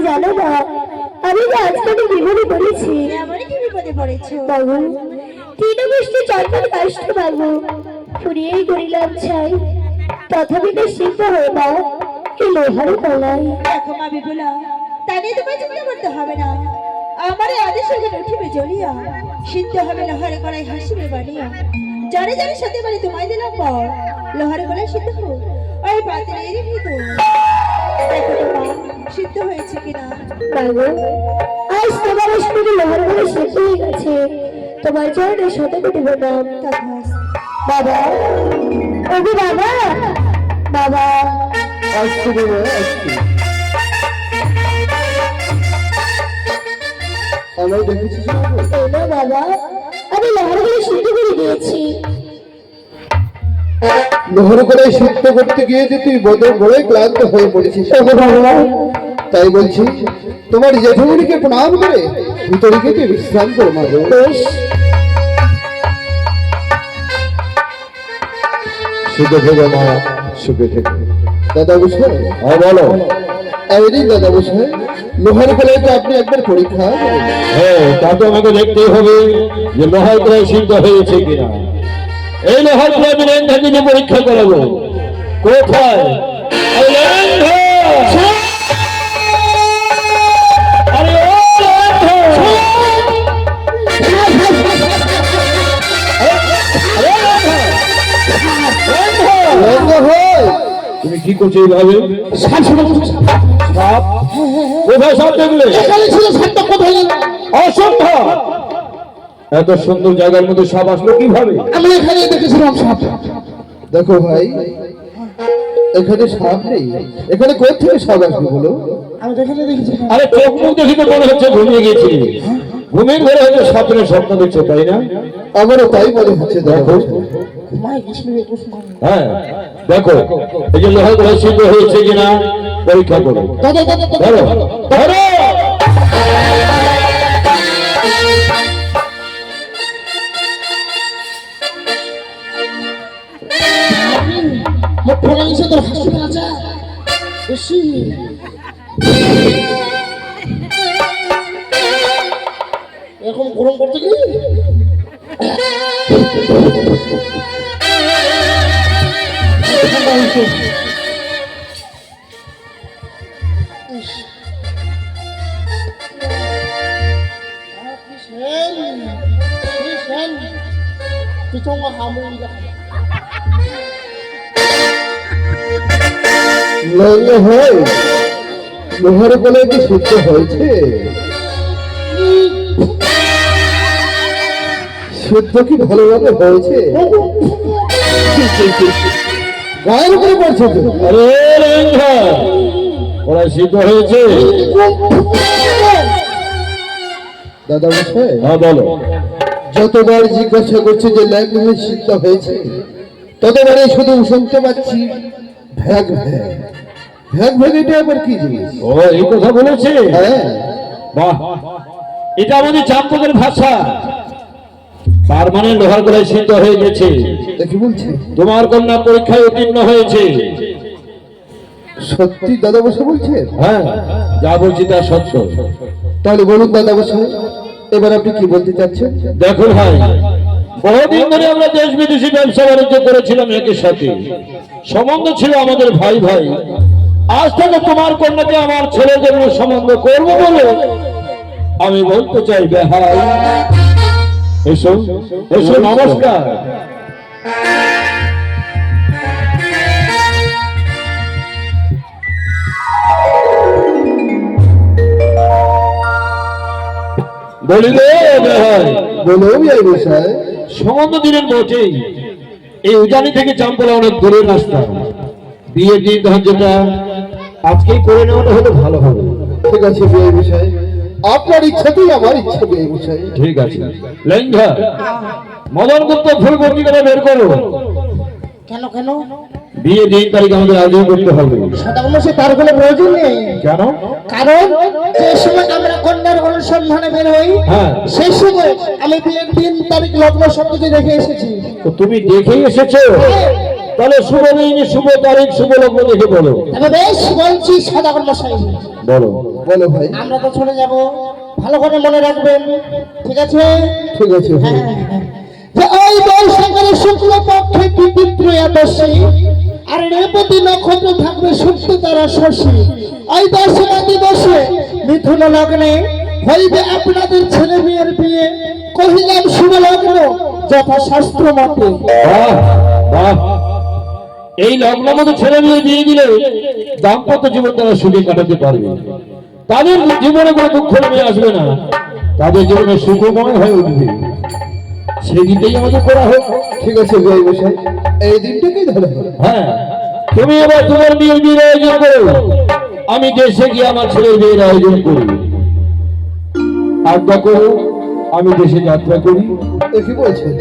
জানো না আমি যে আজকাল বিপদে পড়েছি। কি বিপদে পড়েছো বাবু? তৃণবৃষ্টি চন্দ্রের কাষ্ট বাবু ফুরিয়েই করিলাম চাই, তথাপি তো সিদ্ধ হয় না এই লোহার কলাই। দেখো মা বিপুলা, তা নিয়ে তোমায় চিন্তা করতে হবে না। আমার আদেশ যখন উঠিবে জ্বলিয়া, সিদ্ধ হবে লোহার কলাই হাসিবে বানিয়া। জানে জানে সাথে বাড়ি তোমায় দিলাম পর, লোহার কলাই সিদ্ধ হোক ওই পাত্রের ভিতর। দেখো তো মা সিদ্ধ হয়েছে কিনা। বাবু আজ তোমার শুনে লোহার কলাই সিদ্ধ হয়ে গেছে, তোমার চরণে শত কোটি প্রণাম। বাবা, ওগো বাবা, বাবা আসছি বাবা, আসছি। আমার দেখেছিস না বাবা, আমি লোহার কলাই সিদ্ধ করে দিয়েছি। লোহার কলাই সিদ্ধ করতে গিয়ে যে তুই বড়ই ক্লান্ত হয়ে পড়েছিস বাবা, তাই বলছি তোমার জেঠুমনিকে প্রণাম করে ভিতরে গিয়ে বিশ্রাম করো মা। সুখে থেকে মা, সুখে থেকে। দাদা বসে বলো। দাদা বসে লোহার কলাই তো আপনি একবার পরীক্ষা। হ্যাঁ, তা তো আমাকে দেখতেই হবে যে লোহার কলাই সিদ্ধ হয়েছে কিনা। এই লোহার কলাই আমি রেন্ধা দিনে পরীক্ষা করাবো। কোথায়? তুমি কি করছো এইভাবে? সাপ? কোথায় সাপ দেখলে? অসম্ভব! এত সুন্দর জায়গার মধ্যে সাপ আসলো কিভাবে? আমি এখানে দেখেছিলাম সাপ। দেখো ভাই, এখানে সাপ নেই, এখানে কোথা থেকে সাপ আসবে বলো? আমি এখানে দেখেছি। আরে চোখ মুখ দেখে তো মনে হচ্ছে ঘুমিয়ে গেছি। ঘুমিয়ে ঘরে হয়তো সাপের স্বপ্ন দেখছো, তাই না? আমারও তাই মনে হচ্ছে। দেখো হ্যাঁ, দেখো এই যে লোহার কলাই সিদ্ধ হয়েছে কিনা পরীক্ষা করো। ধরো ধরো। এরকম গরম করতে কি লোহার কলাই কি সিদ্ধ হয়েছে? সিদ্ধ কি ভালোভাবে হয়েছে? গায়ের উপরে পড়ছে তো। আরে রেন্ধা, কলাই সিদ্ধ হয়েছে। দাদা মশাই, হ্যাঁ বলো। যতবার জিজ্ঞাসা করছে যে ল্যাঙ্গুয়েজ সিদ্ধ হয়েছে, ততবারে শুধু শুনতে পাচ্ছি ভ্যাগ ভ্যাগ ভ্যাগ ভ্যাগ। এটা আবার কি জিনিস? ও এই কথা বলেছে? হ্যাঁ। বাহ, এটা আমাদের চাম্পকের ভাষা। তার মানে লোহার কলাই সিদ্ধ হয়ে গেছে। কি বলছে? তোমার কন্যা পরীক্ষায় উত্তীর্ণ হয়েছে। সত্যি দাদা বসে বলছে? হ্যাঁ, যা বলছি তা সত্য। তাহলে বলুন দাদা বসে, এবার আপনি কি বলতে চাচ্ছেন? দেখো ভাই, বহুদিন ধরে আমরা দেশ বিদেশি ব্যবসা বাণিজ্য করেছিলাম একের সাথে, সম্বন্ধ ছিল আমাদের ভাই ভাই। আজ থেকে তোমার কন্যাকে আমার ছেলের জন্য সম্বন্ধ করবো বলে আমি বলতে চাই বেহাই। এসো এসো, নমস্কার। বলি রে বেহাই, বলো বিয়ে বিষয়। সম্বন্ধ দিলেন বটেই, এই উজানি থেকে চাম্পলা অনেক দূরের রাস্তা। বিয়ের দিন ধার্যটা আজকেই করে নেওয়াটা হলে ভালো হবে। ঠিক আছে বিয়ে বিষয়, আপনার ইচ্ছাতেই আমার ইচ্ছা বিয়ে বিষয়। ঠিক আছে লেঙ্গা, মদন গুপ্ত ফুল পত্রিকাটা বের করো। কেন কেন? বিয়ে দিন তারিখ আমাদের আয়োজন করতে হবে। সদাগমশাই তার কোনো প্রয়োজন নেই। কেন? কারণ যে সময় আমরা কন্যার অনুসন্ধানে বের হই, হ্যাঁ, সেই সময় আমি বিয়ের দিন তারিখ লগ্ন সব কিছু দেখে এসেছি। তো তুমি দেখেই এসেছো, তাহলে শুভ দিন, শুভ তারিখ, শুভ লগ্ন দেখে বলো। তবে বেশ বলছি সদাগমশাই, বলো। বলো ভাই। আমরা তো চলে যাব, ভালো করে মনে রাখবেন, ঠিক আছে? ঠিক আছে ভাই। যে ওই বৈশাখের শুক্ল পক্ষে তিথি ত্রয়োদশী আর রেবতী নক্ষত্র থাকবে সুপ্ত তারা শশী। ওই দশমা দিবসে মিথুন লগ্নে হইবে আপনাদের ছেলে মেয়ের বিয়ে। কহিলাম শুভ লগ্ন যথা শাস্ত্র মতে। বাহ বাহ, এই লগ্ন মতো ছেলে মেয়ে দিয়ে দিলে দাম্পত্য জীবন তারা সুখে কাটাতে পারবে। তাদের জীবনে কোনো দুঃখ নেমে আসবে না, তাদের জীবনে সুখময় হয়ে উঠবে। সেই দিনটাই আমাদের করা হোক। ঠিক আছে বিয়ে বিষয়, এই দিনটাকেই ধরে হবে। হ্যাঁ, তুমি এবার তোমার বিয়ের আয়োজন করো, আমি দেশে গিয়ে আমার ছেলের বিয়ের আয়োজন করি। আজ্ঞা করো, আমি দেশে যাত্রা করি। এ কি বলছেন?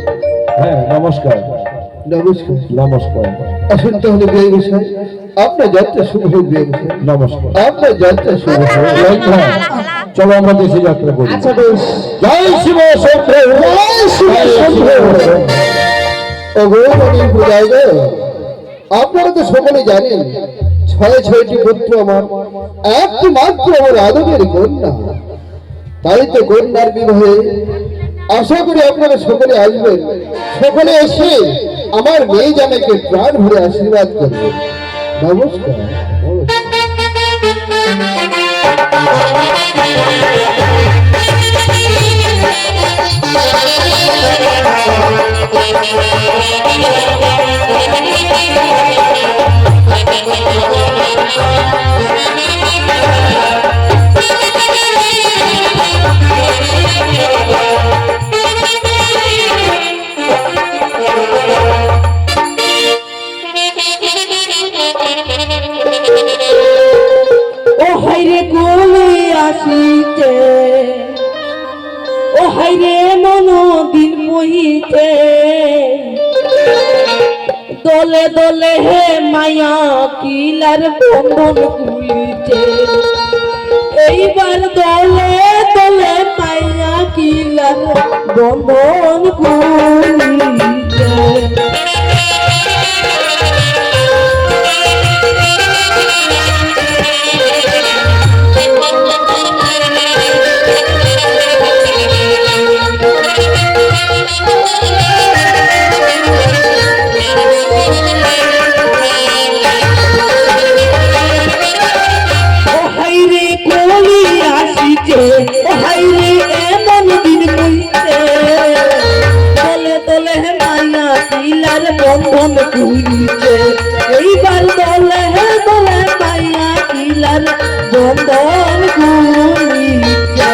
হ্যাঁ, নমস্কার নমস্কার। নমস্কার আসুন তাহলে বিয়ে বিষয়, আপনার যাত্রা শুভ হোক বিয়ে বিষয়। নমস্কার। আপনার যাত্রা শুভ হোক। লেঙ্গা, চলো আমরা দেশে যাত্রা করি। আচ্ছা বেশ, জয় শিব শম্ভু, জয় শিব শম্ভু। আপনারা তো সকলে জানেন, 6টি পুত্র আমার, একটি মাত্র আমার আদরের কন্যা। তাই তো কন্যার বিবাহে আশা করি আপনারা সকলে আসবেন। সকলে এসে আমার মেয়ে জামাইকে প্রাণ ভরে আশীর্বাদ করবেন। নমস্কার। ও হাইরে গোলে আসিতে, ও হাইরে মন দিন বহিতে, দলে দলে হে মায়া কিলার বন্ধন খুলিতে। এইবার দলে দলে মায়া কিলার বন্ধন খুলিতে। বন্ধন খুলিছে, এইবার দলে দলে মাইয়া কিলার বন্ধন খুলিছে।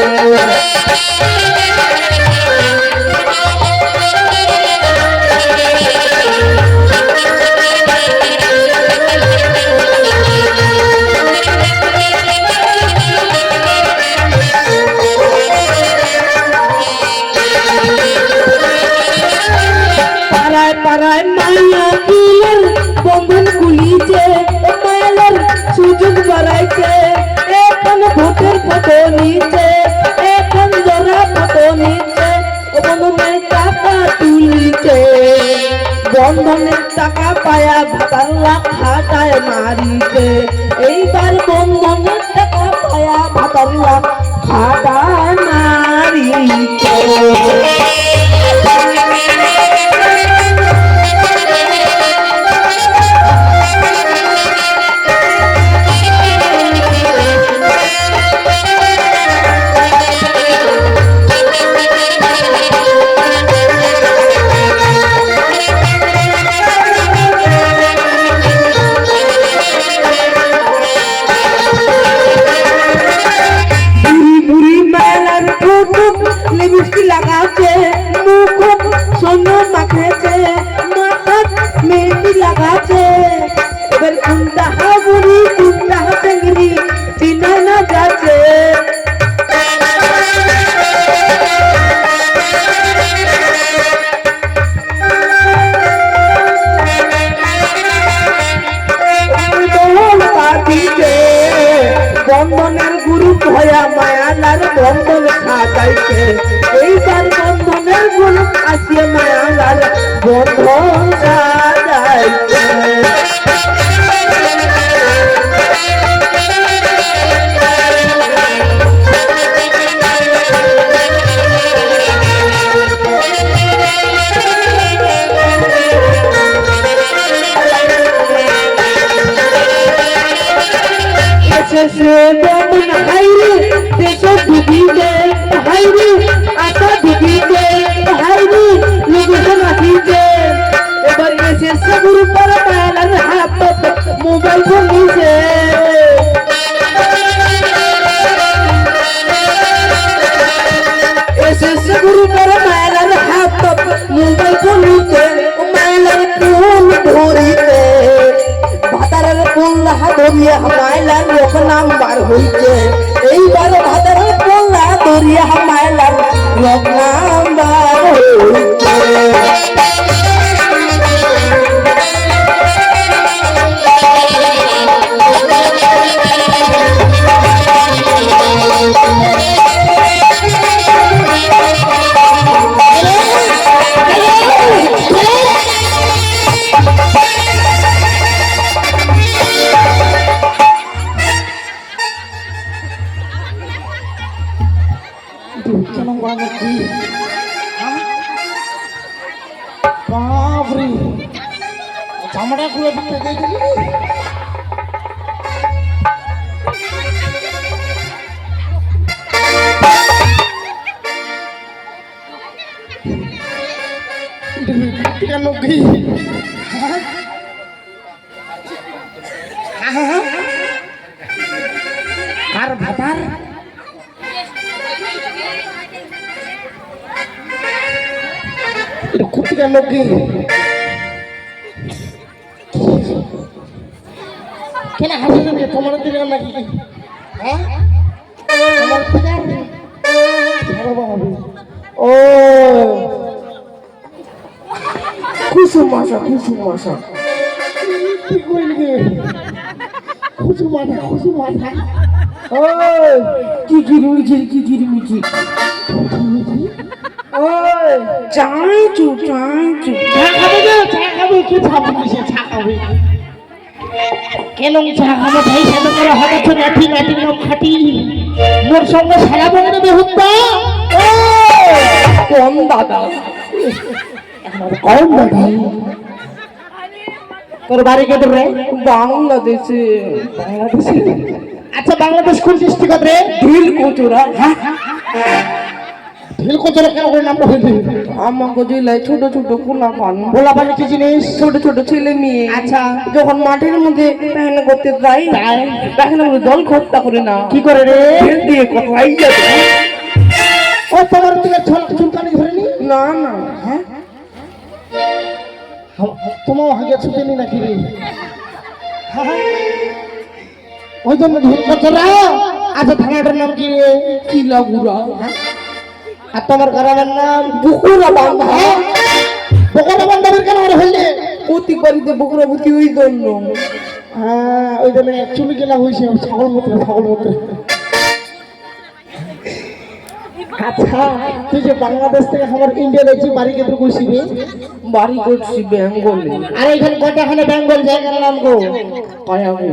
পাড়ায় পাড়ায় মাইয়া কিলার বন্ধন খুলিছে, মায়ালার সুযোগ বাড়াইছে। এখন ভোটের ফটো নিচ্ছে, এখন জরা ফটো নিচ্ছে, বন্ধনের টাকা তুলিছে। বন্ধনের টাকা পায়া ভাতার লাখ হাটায় মারিছে। এইবার বন্ধনের টাকা পায়া ভাতার লাখ হাটায় মারিছে। মায়ালার গুরু ভয়া মায়ালার বন্ধন সাজাইছে এইবার বন্ধনের গুরু আসিয়ে মায়ালার বন্ধন সাজাইছে से बमन हायरे देशो दिदिके हायरे आता दिदिके हायरे लोगन आदिके এবার এসে সবুর পর মায়ালার হাত মোবাইল ফোনিছে এসে সবুর পর মায়ালার হাত মোবাইল ফোনিছে মায়ালার কোন ধরিতে ভাতারের পোল্লা ধরিয়া মাইলার লোক নাম্বার হইছে এইবার ভাতারের পোল্লা ধরিয়া মাইলার লোক নাম্বার হইছে চামড়া খুলে দিতে দেখলি কেন কি আর ভাতার খুব কেন কি কেন হাসি যাবে তোমার দিকে নাকি হ্যাঁ তোমার দিকে ও কুসুম মাসা কি কইলি কুসুম মাথা ও কি গিরমিজি ওই চাঁচু চা খাবে কি ভাবছিস চা খাবে কেন চা খাবে ভাই সাথে করে হঠাৎ নাটি নাম খাটি মোর সঙ্গে সারা বন্ধ বেহুত্তা কোন দাদা তোর বাড়ি কে রে বাংলাদেশে আচ্ছা বাংলাদেশ কোন ডিস্ট্রিক্ট রে ঢিল কোচুরা ঢিল কোচুরা কেন করে নামটা হইলি আমাকে জেলায় ছোট ছোট পোলা পানি কি জিনিস ছোট ছোট ছেলে মেয়ে আচ্ছা যখন মাঠের মধ্যে পায়খানা করতে যাই পায়খানার মধ্যে জল খরচা করে না কি করে রে ঢিল দিয়ে কোথায় যাবে ও তোমার দিকে চুলকানি ধরেনি না হ্যাঁ তোমার হাগে ছুটেনি নাকি রে ওই জন্য ঢিল কোচুরা আচ্ছা থানাটার নাম কি রে কি লাগুরা আর তোমার গ্রামের নাম বুকুরা বান্ধা বুকুরা বান্ধাবের কেন হইলে প্রতি বাড়িতে বুকুরা বুতি ওই জন্য হ্যাঁ ওই জন্য চুলি গেলা হয়েছে ছাগল মতো আচ্ছা তুই যে বাংলাদেশ থেকে আমার ইন্ডিয়া যাচ্ছি বাড়ি কেটে করছিবি বাড়ি করছি বেঙ্গলে আর এখানে কয়টাখানে বেঙ্গল জায়গার নাম গো কয়াগো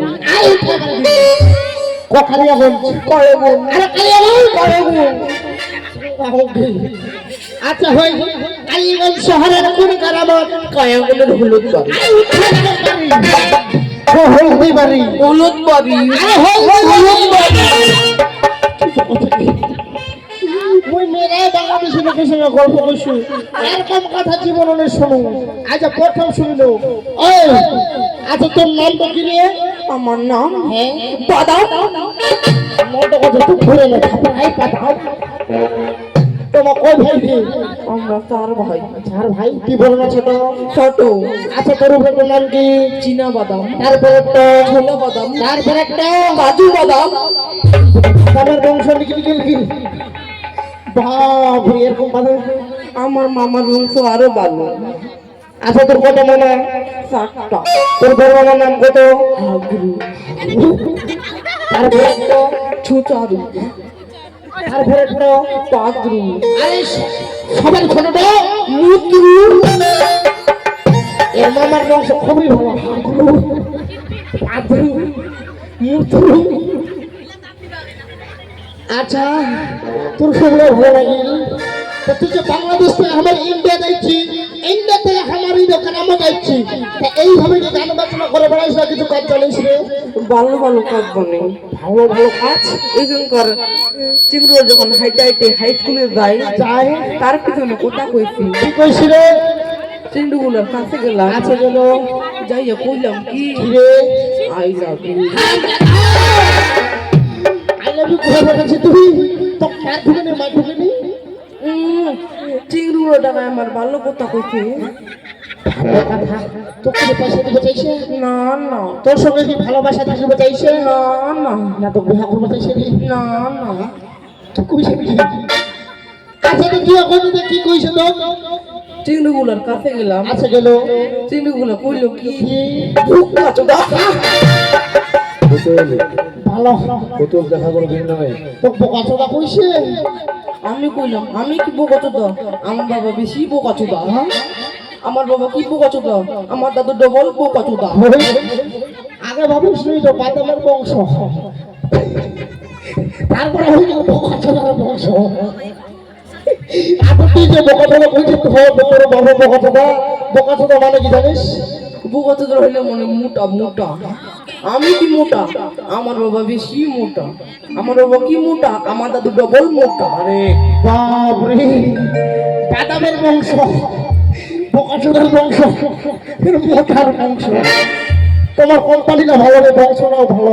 কখালিয়া বলছি কয়াগো আরে কালিয়া বল কয়াগো আচ্ছা হই কালীগঞ্জ শহরের কোন কারামত কয়াগুলোর হলুদ বাড়ি হলুদ বাড়ি ওই মেয়েরাই বাংলাদেশের লোকের সঙ্গে গল্প করছো এরকম কথা জীবনে শোনো আচ্ছা প্রথম শুনলো আচ্ছা তোর নামটা কি রে আমার নাম হ্যাঁ বাদাম নামটা কথা তো ঘুরে না বাদাম তোমার কয় ভাই রে আমরা চার ভাই কি বল না ছোট আচ্ছা তোর উপরে নাম কি চীনা বাদাম তারপর একটা ছোলা বাদাম তারপর একটা কাজু বাদাম আমার বংশ কি বাপ এরকম বাদাম আমার মামার বংশ আরো ভালো আচ্ছা তোর কত মামা 7টা তোর বড় মামার নাম কত তারপর ছুচারু তারপরে পাদ্রু আরে সবার ছোটটা মুদ্রু এর মামার বংশ খুবই ভালো পাদ্রু মুদ্রু আচ্ছা তোর সবগুলো ভালো লাগে তো তুই যে বাংলাদেশ থেকে আমার ইন্ডিয়া যাচ্ছি ইন্ডিয়া থেকে আমার এই দোকান আমরা যাচ্ছি তা এইভাবে যে গান বাজনা করে বেড়াইছ না কিছু কাজ চলিস রে ভালো ভালো কাজ বনে ভালো ভালো কাজ এখানকার চিংড়ি যখন হাইটে হাইটে হাই স্কুলে যায় যায় তার পিছনে কোথা কইছি কি কইছি রে চিংড়িগুলোর কাছে গেলাম কাছে গেল যাইয়া কইলাম কি রে I love you I love you কোথায় বলেছিস তুই তো কার ঢুকে মা ঢুকে নি চিংড়িগুলো ডানায় আমার ভালো কথা কইছি তোকে পয়সা দিতে চাইছে না না তোর সঙ্গে কি ভালোবাসা থাকতে চাইছে না না না তো বিয়া করতে চাইছে রে না না তো কইছে কি আচ্ছা তো তুই এখন কি কইছে তো চিংড়িগুলোর কাছে গেলাম আচ্ছা গেল চিংড়িগুলো কইলো কি ঢুকা চোদা ভালো পুতুল দেখা করে দিন না ভাই তো বোকা চোদা কইছে আমি কইলাম আমি কি বোকাচোদা আমার বাবা বেশি বোকাচোদা হ্যাঁ আমার বাবা কি বোকাচোদা আমার দাদু ডবল বোকাচোদা আগে ভাবিস নি তো বাদামের বংশ তারপরে হয়ে গেল বোকা চোদার বংশ এখন তুই যে বোকা চোদা কইছিস তো তোর বাবা বোকা চোদা মানে কি জানিস বোকাচোদা হইলে মনে মোটা মোটা আমি কি মোটা আমার বাবা বেশি মোটা আমার বাবা কি মোটা আমার দাদু ডবল মোটা আরে বাপরে বাদামের বংশ বোকা চোদার বংশ ফির মোটার বংশ তোমার কোম্পানিটা ভালো রে বংশটাও ভালো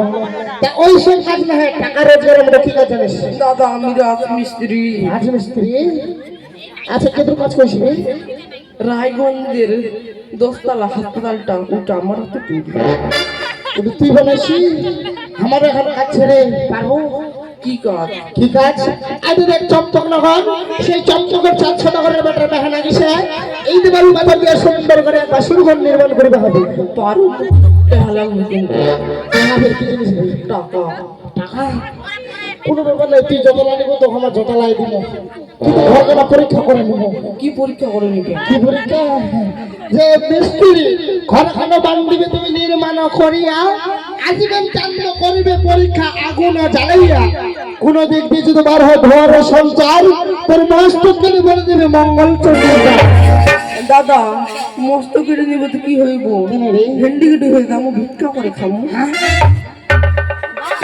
তা ওই সব কাজ না হয় টাকা রোজগারের মধ্যে কি কাজ জানিস দাদা আমি রাজমিস্ত্রি রাজমিস্ত্রি আচ্ছা কেতর কাজ করিস রে রায়গঞ্জের 10 তলা হাসপাতালটা ওটা আমার হাতে তৈরি কিন্তু তুই বলেছি আমার এখন কাজ ছেড়ে পারবো কি কাজ কি কাজ আগে দেখ চমচক নগর সেই চমচকের 400 নগরের বেটার বেহানা গেছে এই দিবারু বাজার দিয়ে সুন্দর করে একটা সুরঘর নির্মাণ করবে হবে পারো পেহালা হইতেন আমাদের কি জিনিস রে? টাকা টাকা কোনো ব্যাপার নাই তুই যত লাগবে তো আমার যত লাই দিব কিন্তু ঘরটা পরীক্ষা করে নেব কি পরীক্ষা করে নিবে কি পরীক্ষা যে মিস্ত্রি ঘরখানা বান্ধিবে তুমি নির্মাণ করিয়া আজীবন চান্দ্র করিবে পরীক্ষা আগুন জ্বালাইয়া কোন দিক দিয়ে যদি বার হয় ধোয়ার সঞ্চার তোর মস্তকের বলে দেবে মঙ্গল চন্দ্রিকা দাদা মস্ত কেটে নিব তো কি হইব ভেন্ডি কেটে হয়ে যাবো ভিক্ষা করে খাবো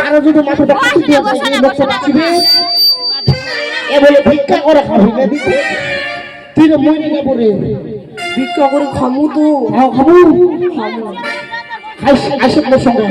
আরো যদি মাথাটা কাটি দিয়ে যায় লোকটা বাঁচিবে এ বলে ভিক্ষা করে খাবি না দিতে তুই তো মরে যাবো রে ভিক্ষা করে খামু তো খাবো খামু আসুক সঙ্গে